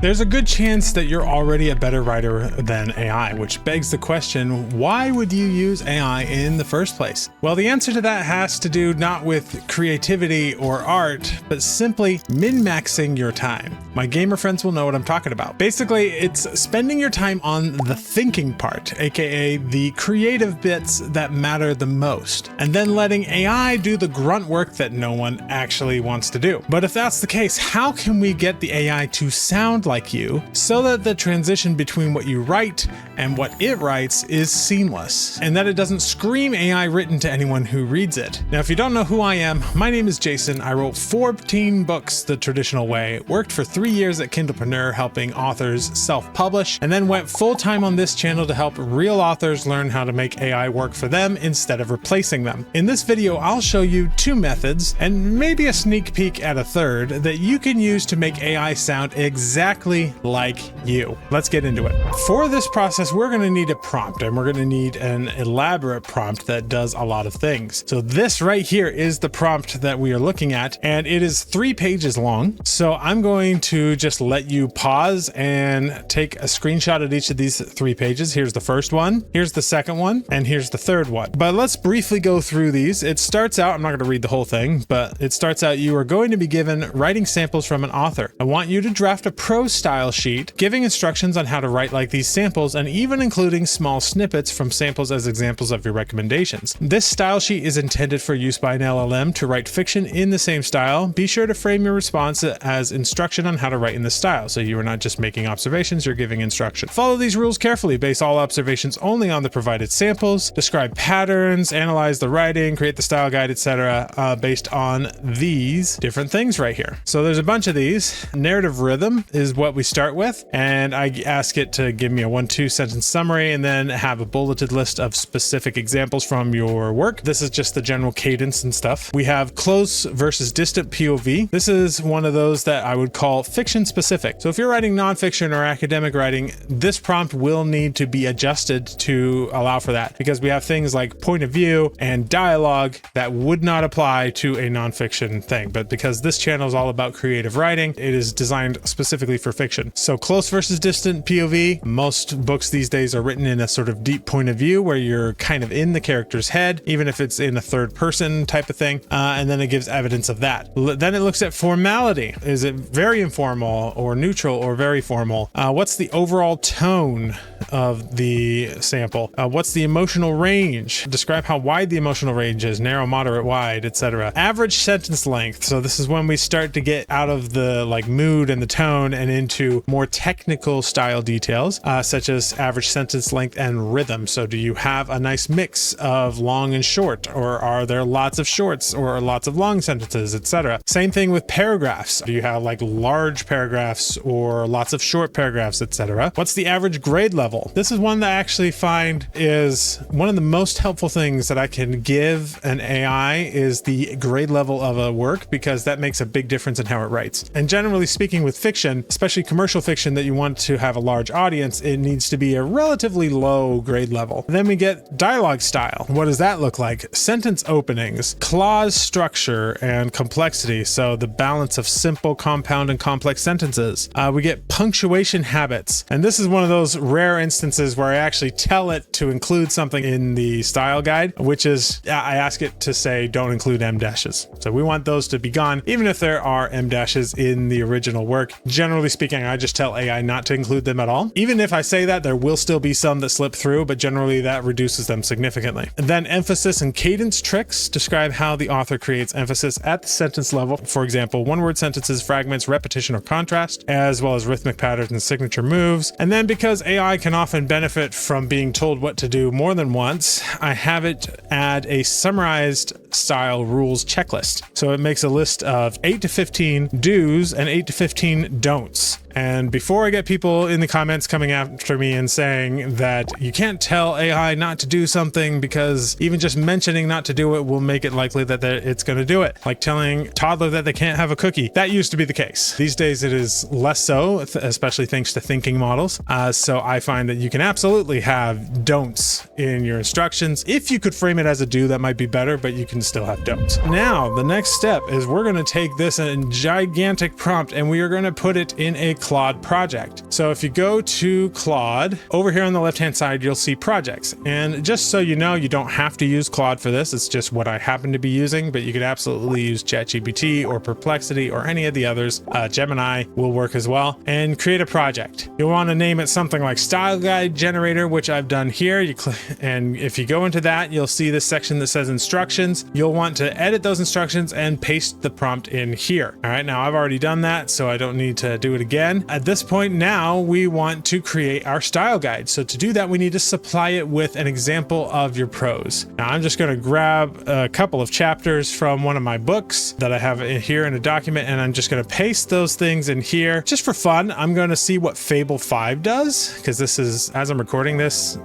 There's a good chance that you're already a better writer than AI, which begs the question, why would you use AI in the first place? Well, the answer to that has to do not with creativity or art, but simply min-maxing your time. My gamer friends will know what I'm talking about. Basically, it's spending your time on the thinking part, aka the creative bits that matter the most, and then letting AI do the grunt work that no one actually wants to do. But if that's the case, how can we get the AI to sound like you so that the transition between what you write and what it writes is seamless, and that it doesn't scream AI written to anyone who reads it? Now, if you don't know who I am, my name is Jason. I wrote 14 books the traditional way, worked for 3 years at Kindlepreneur helping authors self-publish, and then went full-time on this channel to help real authors learn how to make AI work for them instead of replacing them. In this video, I'll show you 2 methods, and maybe a sneak peek at a third, that you can use to make AI sound exactly like you. Let's get into it. For this process, we're going to need a prompt, and we're going to need an elaborate prompt that does a lot of things. So this right here is the prompt that we are looking at, and it is 3 pages long. So I'm going to just let you pause and take a screenshot of each of these 3 pages. Here's the first one, here's the second one, and here's the third one. But let's briefly go through these. It starts out, I'm not going to read the whole thing, but it starts out, you are going to be given writing samples from an author. I want you to draft a prose style sheet, giving instructions on how to write like these samples, and even including small snippets from samples as examples of your recommendations. This style sheet is intended for use by an LLM to write fiction in the same style. Be sure to frame your response as instruction on how to write in this style. So you are not just making observations, you're giving instruction. Follow these rules carefully. Base all observations only on the provided samples. Describe patterns, analyze the writing, create the style guide, etc. Based on these different things right here. So there's a bunch of these. Narrative rhythm is what we start with, and I ask it to give me a 1-2 sentence summary and then have a bulleted list of specific examples from your work. This is just the general cadence and stuff. We have close versus distant POV. This is one of those that I would call fiction specific. So if you're writing nonfiction or academic writing, this prompt will need to be adjusted to allow for that, because we have things like point of view and dialogue that would not apply to a nonfiction thing. But because this channel is all about creative writing, it is designed specifically for fiction. So close versus distant POV. Most books these days are written in a sort of deep point of view where you're kind of in the character's head, even if it's in a third person type of thing. And then it gives evidence of that. Then it looks at formality. Is it very informal or neutral or very formal? What's the overall tone of the sample? What's the emotional range? Describe how wide the emotional range is, narrow, moderate, wide, etc. Average sentence length. So this is when we start to get out of the mood and the tone and into more technical style details, such as average sentence length and rhythm. So do you have a nice mix of long and short, or are there lots of shorts or lots of long sentences, etc.? Same thing with paragraphs. Do you have large paragraphs or lots of short paragraphs, etc.? What's the average grade level? This is one that I actually find is one of the most helpful things that I can give an AI, is the grade level of a work, because that makes a big difference in how it writes. And generally speaking, with fiction, especially commercial fiction that you want to have a large audience, it needs to be a relatively low grade level. Then we get dialogue style. What does that look like? Sentence openings, clause structure, and complexity. So the balance of simple, compound, and complex sentences. We get punctuation habits. And this is one of those rare instances where I actually tell it to include something in the style guide, which is I ask it to say, don't include M dashes. So we want those to be gone, even if there are M dashes in the original work. Generally speaking, I just tell AI not to include them at all. Even if I say that, there will still be some that slip through, but generally that reduces them significantly. And then emphasis and cadence tricks. Describe how the author creates emphasis at the sentence level. For example, one-word sentences, fragments, repetition, or contrast, as well as rhythmic patterns and signature moves. And then, because AI can often benefit from being told what to do more than once, I have it add a summarized style rules checklist. So it makes a list of 8 to 15 do's and 8 to 15 don'ts. And before I get people in the comments coming after me and saying that you can't tell AI not to do something because even just mentioning not to do it will make it likely that it's going to do it, like telling a toddler that they can't have a cookie. That used to be the case. These days it is less so, especially thanks to thinking models. So I find that you can absolutely have don'ts in your instructions. If you could frame it as a do, that might be better, but you can still have don'ts. Now, the next step is we're going to take this gigantic prompt and we are going to put it in a Claude project. So if you go to Claude, over here on the left-hand side, you'll see projects. And just so you know, you don't have to use Claude for this. It's just what I happen to be using, but you could absolutely use ChatGPT or Perplexity or any of the others. Gemini will work as well, and create a project. You'll want to name it something like Style Guide Generator, which I've done here. And if you go into that, you'll see this section that says instructions. You'll want to edit those instructions and paste the prompt in here. All right, now I've already done that, so I don't need to do it again. At this point now, we want to create our style guide. So to do that, we need to supply it with an example of your prose. Now I'm just going to grab a couple of chapters from one of my books that I have here in a document, and I'm just going to paste those things in here. Just for fun, I'm going to see what Fable 5 does, because this is, as I'm recording this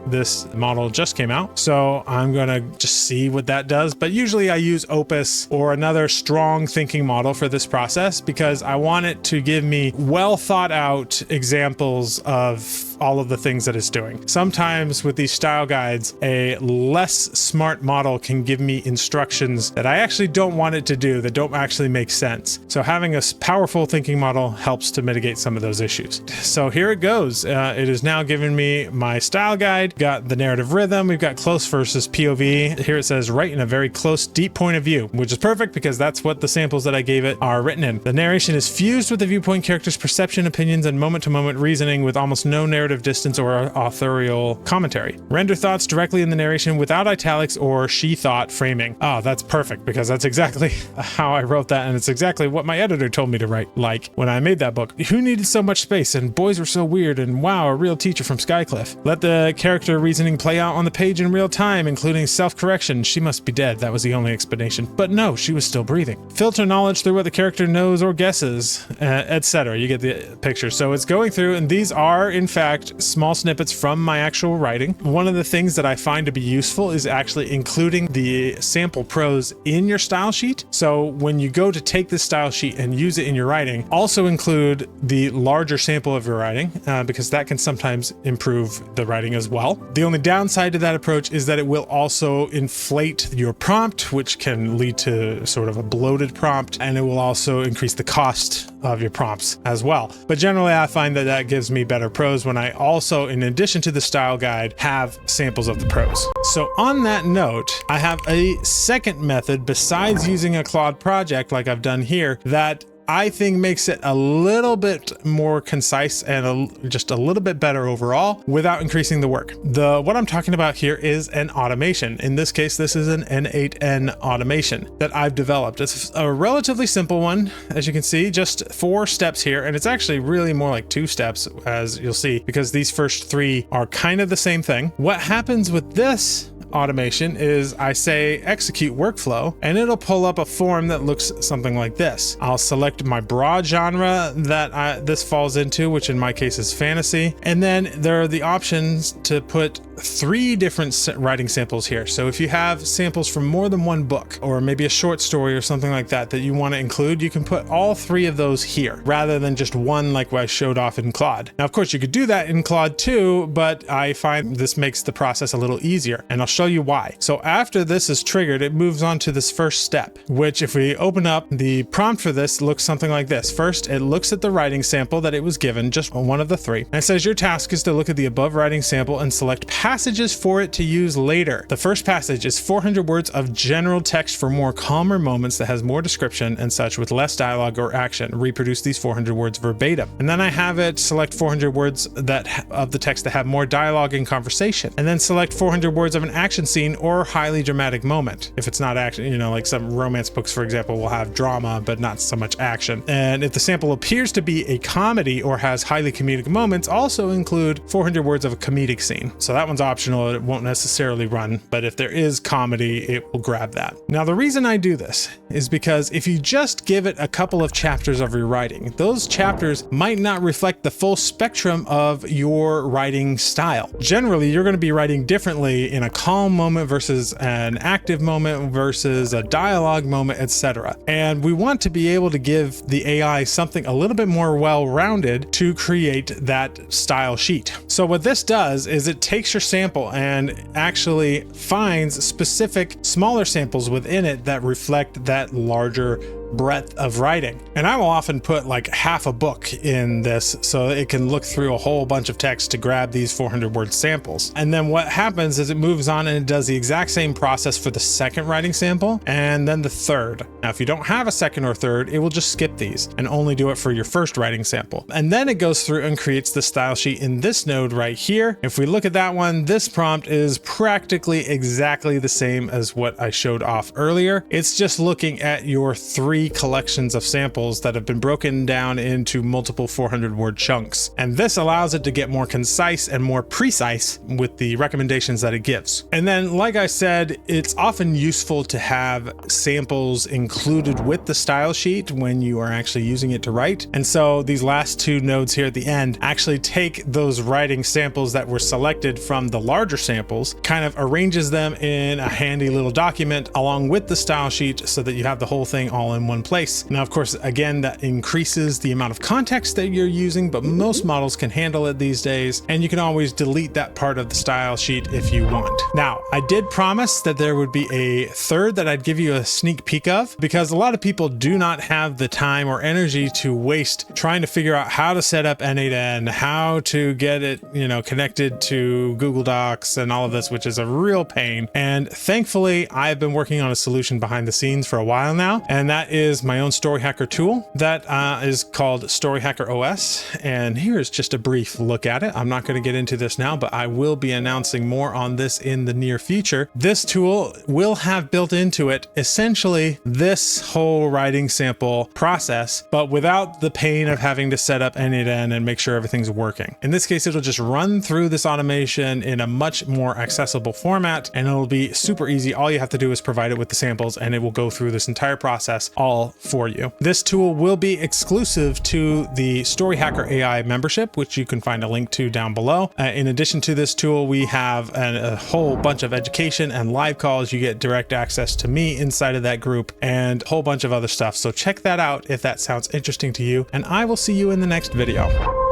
model just came out. So I'm going to just see what that does. But usually I use Opus or another strong thinking model for this process, because I want it to give me well thought out examples of all of the things that it's doing. Sometimes with these style guides, a less smart model can give me instructions that I actually don't want it to do, that don't actually make sense. So having a powerful thinking model helps to mitigate some of those issues. So here it goes. It is now giving me my style guide. Got the narrative rhythm. We've got close versus POV. Here it says write in a very close, deep point of view, which is perfect because that's what the samples that I gave it are written in. The narration is fused with the viewpoint character's perception, opinions, and moment-to-moment reasoning with almost no narrative distance or authorial commentary. Render thoughts directly in the narration without italics or she thought framing. Oh, that's perfect, because that's exactly how I wrote that, and it's exactly what my editor told me to write, like when I made that book. Who needed so much space, and boys were so weird, and wow, a real teacher from Skycliff. Let the character reasoning play out on the page in real time, including self-correction. She must be dead. That was the only explanation. But no, she was still breathing. Filter knowledge through what the character knows or guesses, etc. You get the picture. So it's going through, and these are, in fact, small snippets from my actual writing. One of the things that I find to be useful is actually including the sample prose in your style sheet. So when you go to take this style sheet and use it in your writing, also include the larger sample of your writing, because that can sometimes improve the writing as well. The only downside to that approach is that it will also inflate your prompt, which can lead to sort of a bloated prompt, and it will also increase the cost of your prompts as well. But generally, I find that that gives me better prose when I also, in addition to the style guide, have samples of the prose. So on that note, I have a second method besides using a Claude project like I've done here that I think makes it a little bit more concise and just a little bit better overall without increasing the work. What I'm talking about here is an automation. In this case, this is an N8N automation that I've developed. It's a relatively simple one, as you can see, just 4 steps here. And it's actually really more like 2 steps, as you'll see, because these first 3 are kind of the same thing. What happens with this automation is I say execute workflow, and it'll pull up a form that looks something like this. I'll select my broad genre that this falls into, which in my case is fantasy, and then there are the options to put 3 different writing samples here. So if you have samples from more than one book, or maybe a short story or something like that you want to include, you can put all 3 of those here rather than just one like what I showed off in Claude. Now, of course, you could do that in Claude too, but I find this makes the process a little easier, and I'll show you why. So after this is triggered, it moves on to this first step, which if we open up the prompt for this, looks something like this. First, it looks at the writing sample that it was given, just one of the 3, and it says your task is to look at the above writing sample and select passages for it to use later. The first passage is 400 words of general text for more calmer moments that has more description and such with less dialogue or action. Reproduce these 400 words verbatim. And then I have it select 400 words of the text that have more dialogue and conversation, and then select 400 words of an action scene or highly dramatic moment. If it's not action, like some romance books, for example, will have drama but not so much action. And if the sample appears to be a comedy or has highly comedic moments, also include 400 words of a comedic scene. So that one's optional. It won't necessarily run, but if there is comedy, it will grab that. Now, the reason I do this is because if you just give it a couple of chapters of your writing, those chapters might not reflect the full spectrum of your writing style. Generally, you're going to be writing differently in a calm moment versus an active moment versus a dialogue moment, etc. And we want to be able to give the AI something a little bit more well-rounded to create that style sheet. So what this does is it takes your sample and actually finds specific smaller samples within it that reflect that larger breadth of writing. And I will often put like half a book in this so it can look through a whole bunch of text to grab these 400 word samples. And then what happens is it moves on and it does the exact same process for the second writing sample and then the third. Now, if you don't have a second or third, it will just skip these and only do it for your first writing sample. And then it goes through and creates the style sheet in this node right here. If we look at that one, this prompt is practically exactly the same as what I showed off earlier. It's just looking at your 3 collections of samples that have been broken down into multiple 400 word chunks. And this allows it to get more concise and more precise with the recommendations that it gives. And then, like I said, it's often useful to have samples included with the style sheet when you are actually using it to write. And so these last 2 nodes here at the end actually take those writing samples that were selected from the larger samples, kind of arranges them in a handy little document along with the style sheet so that you have the whole thing all in one place. Now, of course, again, that increases the amount of context that you're using, but most models can handle it these days, and you can always delete that part of the style sheet if you want. Now, I did promise that there would be a third that I'd give you a sneak peek of, because a lot of people do not have the time or energy to waste trying to figure out how to set up N8N, how to get it, connected to Google Docs and all of this, which is a real pain. And thankfully, I've been working on a solution behind the scenes for a while now, and that is my own Story Hacker tool that is called Story Hacker OS. And here's just a brief look at it. I'm not going to get into this now, but I will be announcing more on this in the near future. This tool will have built into it essentially this whole writing sample process, but without the pain of having to set up N8N and make sure everything's working. In this case, it'll just run through this automation in a much more accessible format, and it'll be super easy. All you have to do is provide it with the samples and it will go through this entire process all for you. This tool will be exclusive to the Story Hacker AI membership, which you can find a link to down below. In addition to this tool, we have a whole bunch of education and live calls. You get direct access to me inside of that group and a whole bunch of other stuff. So check that out if that sounds interesting to you, and I will see you in the next video.